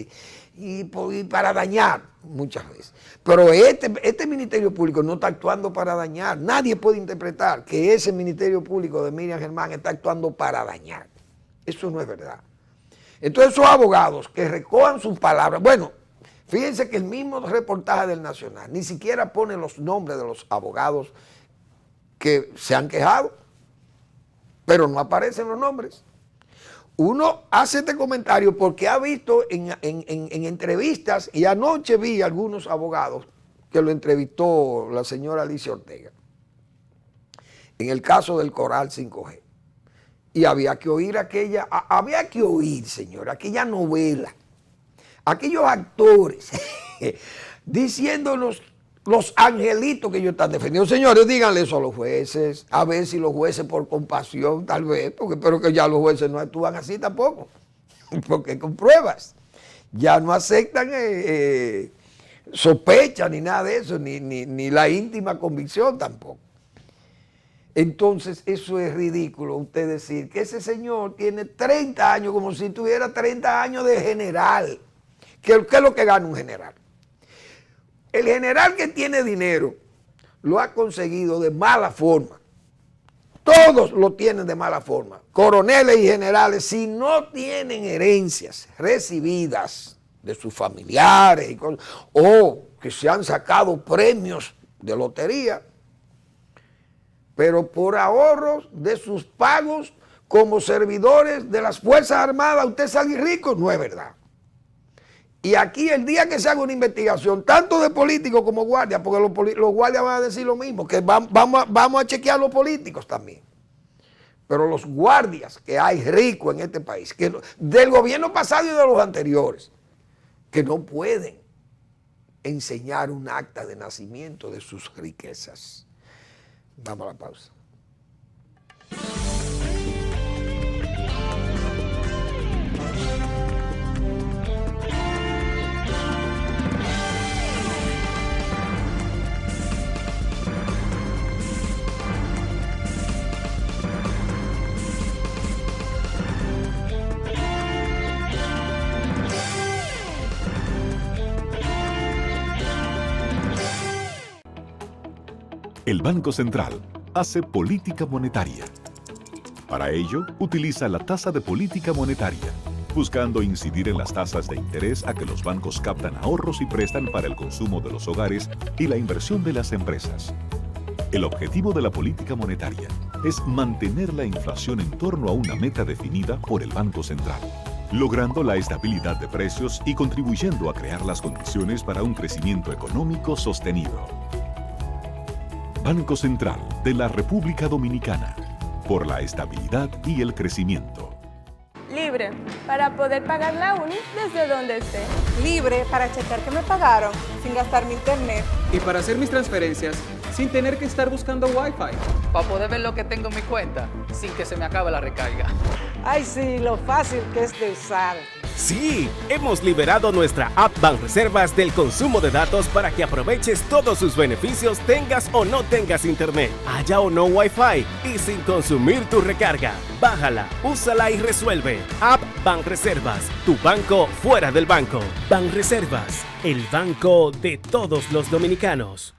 y para dañar muchas veces. Pero este ministerio público no está actuando para dañar. Nadie puede interpretar que ese ministerio público de Miriam Germán está actuando para dañar. Eso no es verdad. Entonces esos abogados que recojan sus palabras, bueno, fíjense que el mismo reportaje del Nacional ni siquiera pone los nombres de los abogados que se han quejado, pero no aparecen los nombres. Uno hace este comentario porque ha visto en entrevistas, y anoche vi algunos abogados que lo entrevistó la señora Alicia Ortega, en el caso del Coral 5G. Y había que oír señora, aquella novela, aquellos actores diciéndonos los angelitos que ellos están defendiendo. Señores, díganle eso a los jueces, a ver si los jueces por compasión, tal vez, pero que ya los jueces no actúan así tampoco, porque con pruebas, ya no aceptan sospechas ni nada de eso, ni la íntima convicción tampoco. Entonces, eso es ridículo, usted decir que ese señor tiene 30 años, como si tuviera 30 años de general. ¿Qué es lo que gana un general? El general que tiene dinero lo ha conseguido de mala forma. Todos lo tienen de mala forma. Coroneles y generales, si no tienen herencias recibidas de sus familiares o que se han sacado premios de lotería, pero por ahorros de sus pagos como servidores de las Fuerzas Armadas, usted sale rico, no es verdad. Y aquí el día que se haga una investigación, tanto de políticos como guardias, porque los guardias van a decir lo mismo, que vamos a chequear los políticos también. Pero los guardias que hay ricos en este país, que del gobierno pasado y de los anteriores, que no pueden enseñar un acta de nacimiento de sus riquezas. Vamos a la pausa.
El Banco Central hace política monetaria. Para ello, utiliza la tasa de política monetaria, buscando incidir en las tasas de interés a que los bancos captan ahorros y prestan para el consumo de los hogares y la inversión de las empresas. El objetivo de la política monetaria es mantener la inflación en torno a una meta definida por el Banco Central, logrando la estabilidad de precios y contribuyendo a crear las condiciones para un crecimiento económico sostenido. Banco Central de la República Dominicana, por la estabilidad y el crecimiento.
Libre, para poder pagar la uni desde donde esté.
Libre para checar que me pagaron sin gastar mi internet.
Y para hacer mis transferencias sin tener que estar buscando Wi-Fi.
Para poder ver lo que tengo en mi cuenta sin que se me acabe la recarga.
Ay, sí, lo fácil que es de usar.
Sí, hemos liberado nuestra app Banreservas del consumo de datos para que aproveches todos sus beneficios tengas o no tengas internet, haya o no Wi-Fi y sin consumir tu recarga. Bájala, úsala y resuelve. App Banreservas, tu banco fuera del banco. Banreservas, el banco de todos los dominicanos.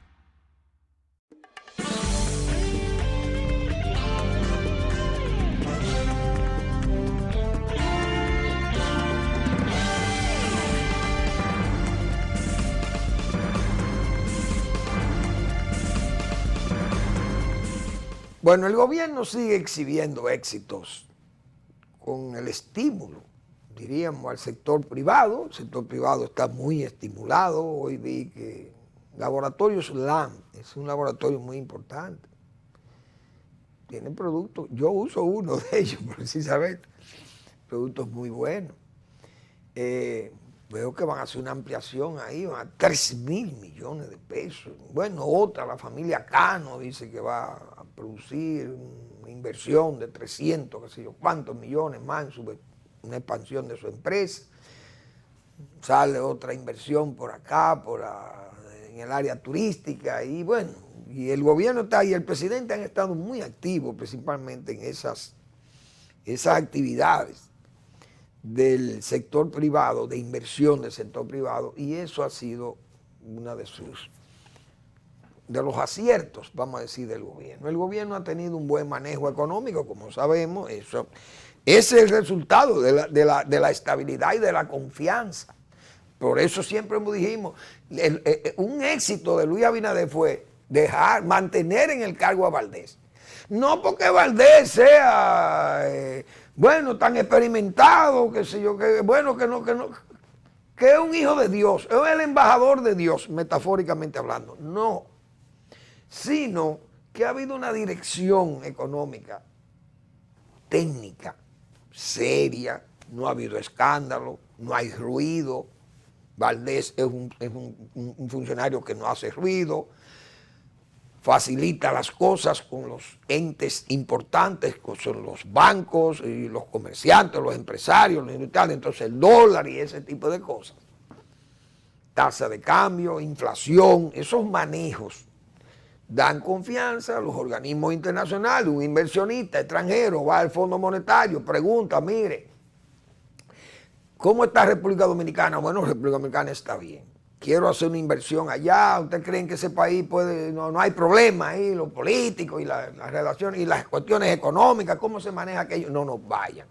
Bueno, el gobierno sigue exhibiendo éxitos con el estímulo, diríamos, al sector privado. El sector privado está muy estimulado. Hoy vi que Laboratorios LAM es un laboratorio muy importante. Tiene productos, yo uso uno de ellos precisamente, productos muy buenos. Veo que van a hacer una ampliación ahí, van a 3.000 millones de pesos. Bueno, otra, la familia Cano dice que va a producir una inversión de 300, qué sé yo, cuántos millones más en una expansión de su empresa. Sale otra inversión por acá, en el área turística, y bueno, y el gobierno está ahí, el presidente han estado muy activos principalmente en esas actividades del sector privado, de inversión del sector privado, y eso ha sido una de los aciertos, vamos a decir, del gobierno. El gobierno ha tenido un buen manejo económico, como sabemos, ese es el resultado de la estabilidad y de la confianza. Por eso siempre dijimos, un éxito de Luis Abinader fue mantener en el cargo a Valdés. No porque Valdés sea bueno, tan experimentado, qué sé yo, que es un hijo de Dios, es el embajador de Dios, metafóricamente hablando. No, sino que ha habido una dirección económica, técnica, seria, no ha habido escándalo, no hay ruido. Valdés es un funcionario que no hace ruido, facilita las cosas con los entes importantes, que son los bancos y los comerciantes, los empresarios, los industriales, entonces el dólar y ese tipo de cosas. Tasa de cambio, inflación, esos manejos dan confianza a los organismos internacionales. Un inversionista extranjero va al Fondo Monetario, pregunta, mire, ¿cómo está República Dominicana? Bueno, República Dominicana está bien. Quiero hacer una inversión allá. ¿Ustedes creen que ese país no hay problema ahí, los políticos y las relaciones y las cuestiones económicas? ¿Cómo se maneja aquello? No nos vayan.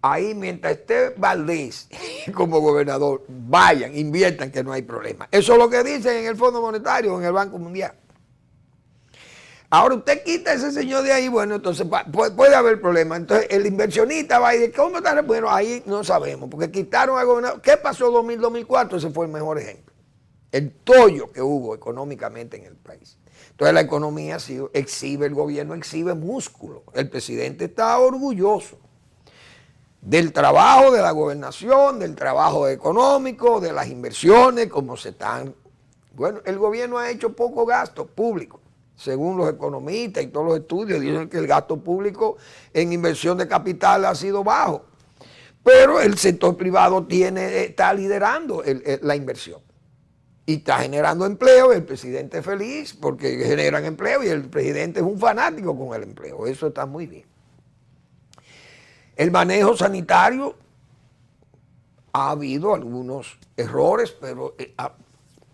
Ahí, mientras esté Valdés como gobernador, vayan, inviertan, que no hay problema. Eso es lo que dicen en el Fondo Monetario, en el Banco Mundial. Ahora usted quita a ese señor de ahí, bueno, entonces puede haber problemas. Entonces el inversionista va a decir, ¿cómo está? Bueno, ahí no sabemos, porque quitaron al gobernador. ¿Qué pasó en 2000-2004? Ese fue el mejor ejemplo. El tollo que hubo económicamente en el país. Entonces la economía exhibe, el gobierno exhibe músculo. El presidente está orgulloso del trabajo de la gobernación, del trabajo económico, de las inversiones, como se están. Bueno, el gobierno ha hecho poco gasto público. Según los economistas y todos los estudios, dicen que el gasto público en inversión de capital ha sido bajo. Pero el sector privado está liderando la inversión. Y está generando empleo, el presidente es feliz porque generan empleo y el presidente es un fanático con el empleo. Eso está muy bien. El manejo sanitario, ha habido algunos errores, pero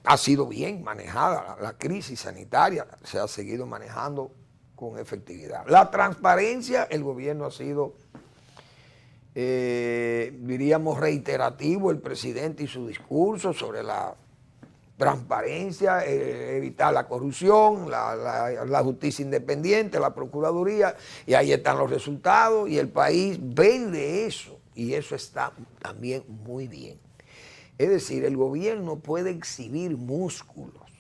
ha sido bien manejada la crisis sanitaria, se ha seguido manejando con efectividad. La transparencia, el gobierno ha sido, diríamos, reiterativo, el presidente y su discurso sobre la transparencia, evitar la corrupción, la justicia independiente, la procuraduría, y ahí están los resultados, y el país vende eso, y eso está también muy bien. Es decir, el gobierno puede exhibir músculos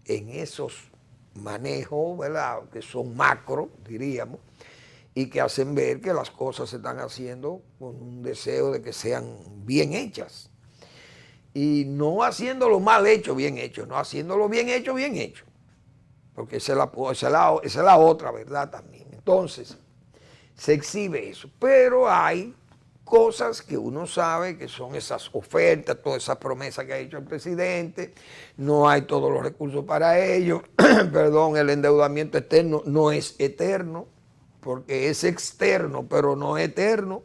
en esos manejos, ¿verdad?, que son macro, diríamos, y que hacen ver que las cosas se están haciendo con un deseo de que sean bien hechas. Y no haciéndolo mal hecho, bien hecho, no haciéndolo bien hecho, porque esa es la otra verdad también. Entonces, se exhibe eso, pero hay cosas que uno sabe que son esas ofertas, todas esas promesas que ha hecho el presidente, no hay todos los recursos para ello, perdón, el endeudamiento externo no es eterno, porque es externo, pero no eterno.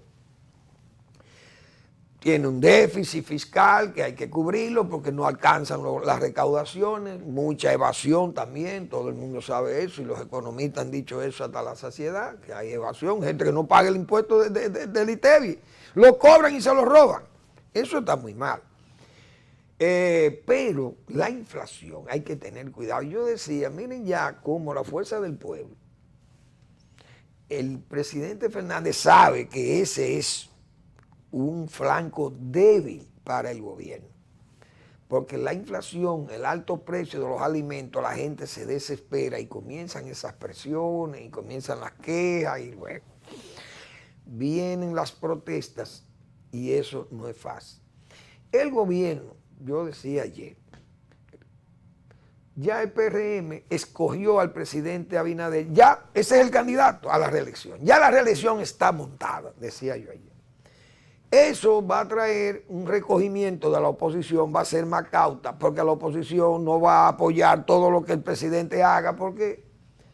Tiene un déficit fiscal que hay que cubrirlo porque no alcanzan las recaudaciones, mucha evasión también, todo el mundo sabe eso y los economistas han dicho eso hasta la saciedad, que hay evasión, gente que no paga el impuesto del ITEVI, lo cobran y se lo roban, eso está muy mal. Pero la inflación hay que tener cuidado. Yo decía, miren ya cómo la fuerza del pueblo, el presidente Fernández sabe que ese es un flanco débil para el gobierno, porque la inflación, el alto precio de los alimentos, la gente se desespera y comienzan esas presiones y comienzan las quejas y luego vienen las protestas y eso no es fácil. El gobierno, yo decía ayer, ya el PRM escogió al presidente Abinader, ya ese es el candidato a la reelección, ya la reelección está montada, decía yo ayer. Eso va a traer un recogimiento de la oposición, va a ser más cauta, porque la oposición no va a apoyar todo lo que el presidente haga, porque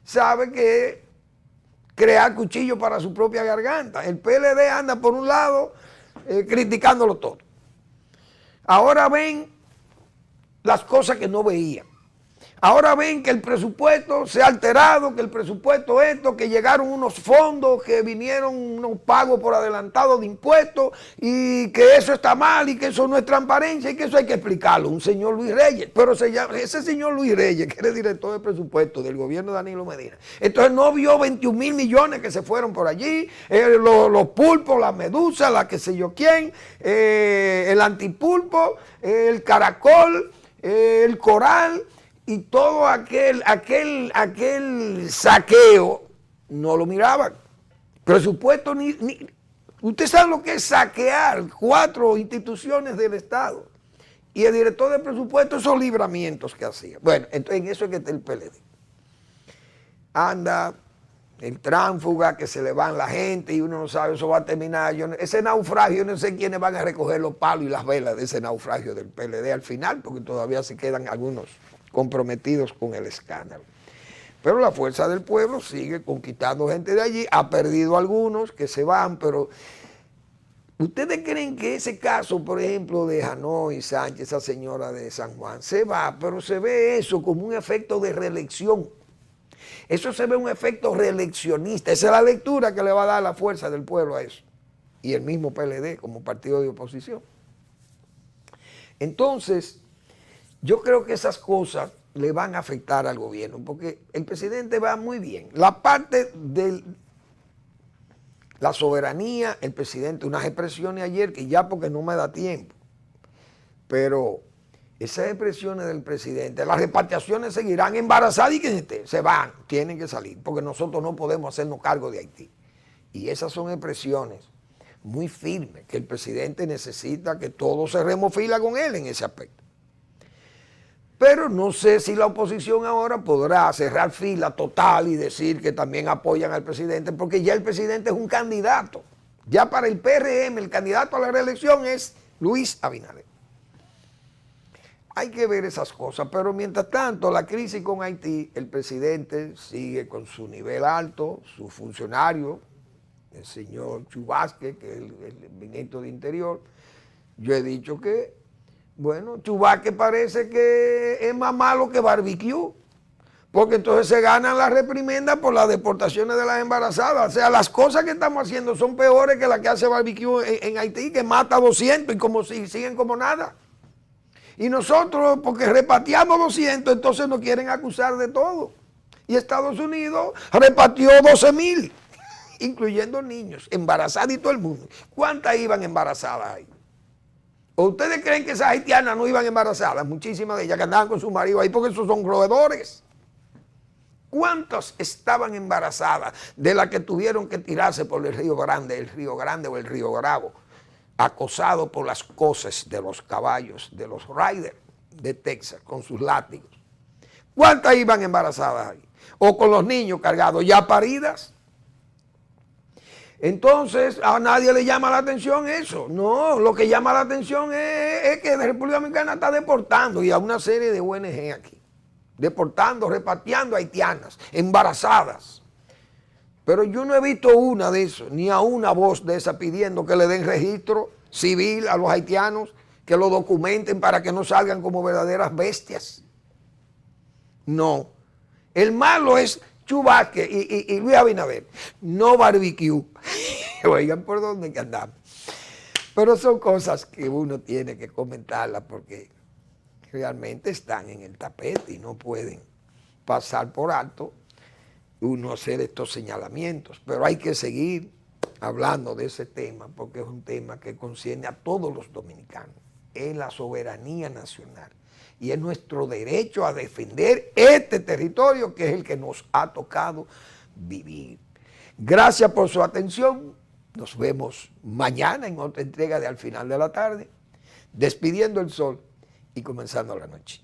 sabe que crear cuchillo para su propia garganta. El PLD anda por un lado criticándolo todo. Ahora ven las cosas que no veían. Ahora ven que el presupuesto se ha alterado, que el presupuesto esto, que llegaron unos fondos, que vinieron unos pagos por adelantado de impuestos y que eso está mal y que eso no es transparencia y que eso hay que explicarlo. Un señor Luis Reyes, pero ese señor Luis Reyes, que era el director de presupuesto del gobierno de Danilo Medina, entonces no vio 21 mil millones que se fueron por allí, los pulpos, las medusas, la que sé yo quién, el antipulpo, el caracol, el coral, y todo aquel saqueo no lo miraban. Presupuesto usted sabe lo que es saquear 4 instituciones del Estado. Y el director de presupuesto, esos libramientos que hacía. Bueno, entonces en eso es que está el PLD. Anda el tránsfuga, que se le van la gente y uno no sabe, eso va a terminar. Ese naufragio, no sé quiénes van a recoger los palos y las velas de ese naufragio del PLD al final, porque todavía se quedan algunos comprometidos con el escándalo. Pero la fuerza del pueblo sigue conquistando gente de allí, ha perdido algunos que se van, pero ¿ustedes creen que ese caso, por ejemplo, de Hanoi Sánchez, esa señora de San Juan, se va? Pero se ve eso como un efecto de reelección. Eso se ve un efecto reeleccionista. Esa es la lectura que le va a dar la fuerza del pueblo a eso. Y el mismo PLD como partido de oposición. Entonces, yo creo que esas cosas le van a afectar al gobierno, porque el presidente va muy bien. La parte de la soberanía, el presidente, unas expresiones ayer que ya porque no me da tiempo, pero esas expresiones del presidente, las repatriaciones seguirán, embarazadas y que se van, tienen que salir, porque nosotros no podemos hacernos cargo de Haití. Y esas son expresiones muy firmes, que el presidente necesita que todos cerremos fila con él en ese aspecto. Pero no sé si la oposición ahora podrá cerrar fila total y decir que también apoyan al presidente, porque ya el presidente es un candidato. Ya para el PRM, el candidato a la reelección es Luis Abinader. Hay que ver esas cosas, pero mientras tanto, la crisis con Haití, el presidente sigue con su nivel alto, su funcionario, el señor Chu Vázquez, que es el ministro de Interior. Yo he dicho que, bueno, Chu Vázquez parece que es más malo que barbecue, porque entonces se ganan las reprimendas por las deportaciones de las embarazadas. O sea, las cosas que estamos haciendo son peores que las que hace Barbecue en Haití, que mata a 200 y como si siguen como nada. Y nosotros, porque repatriamos 200, entonces nos quieren acusar de todo. Y Estados Unidos repatrió 12,000, incluyendo niños, embarazadas y todo el mundo. ¿Cuántas iban embarazadas ahí? ¿O ustedes creen que esas haitianas no iban embarazadas? Muchísimas de ellas que andaban con su marido ahí, porque esos son roedores. ¿Cuántas estaban embarazadas de las que tuvieron que tirarse por el Río Grande o el Río Bravo, acosados por las coces de los caballos, de los riders de Texas, con sus látigos? ¿Cuántas iban embarazadas ahí? O con los niños cargados, ya paridas. Entonces, a nadie le llama la atención eso. No, lo que llama la atención es que la República Dominicana está deportando, y a una serie de ONG aquí, deportando, repatriando haitianas, embarazadas. Pero yo no he visto una de eso, ni a una voz de esa pidiendo que le den registro civil a los haitianos, que lo documenten para que no salgan como verdaderas bestias. No. El malo es Chu Vázquez y Luis Abinader, no Barbecue. Oigan por dónde que andamos. Pero son cosas que uno tiene que comentarlas porque realmente están en el tapete y no pueden pasar por alto uno hacer estos señalamientos. Pero hay que seguir hablando de ese tema porque es un tema que concierne a todos los dominicanos. Es la soberanía nacional. Y es nuestro derecho a defender este territorio que es el que nos ha tocado vivir. Gracias por su atención. Nos vemos mañana en otra entrega de Al Final de la Tarde, despidiendo el sol y comenzando la noche.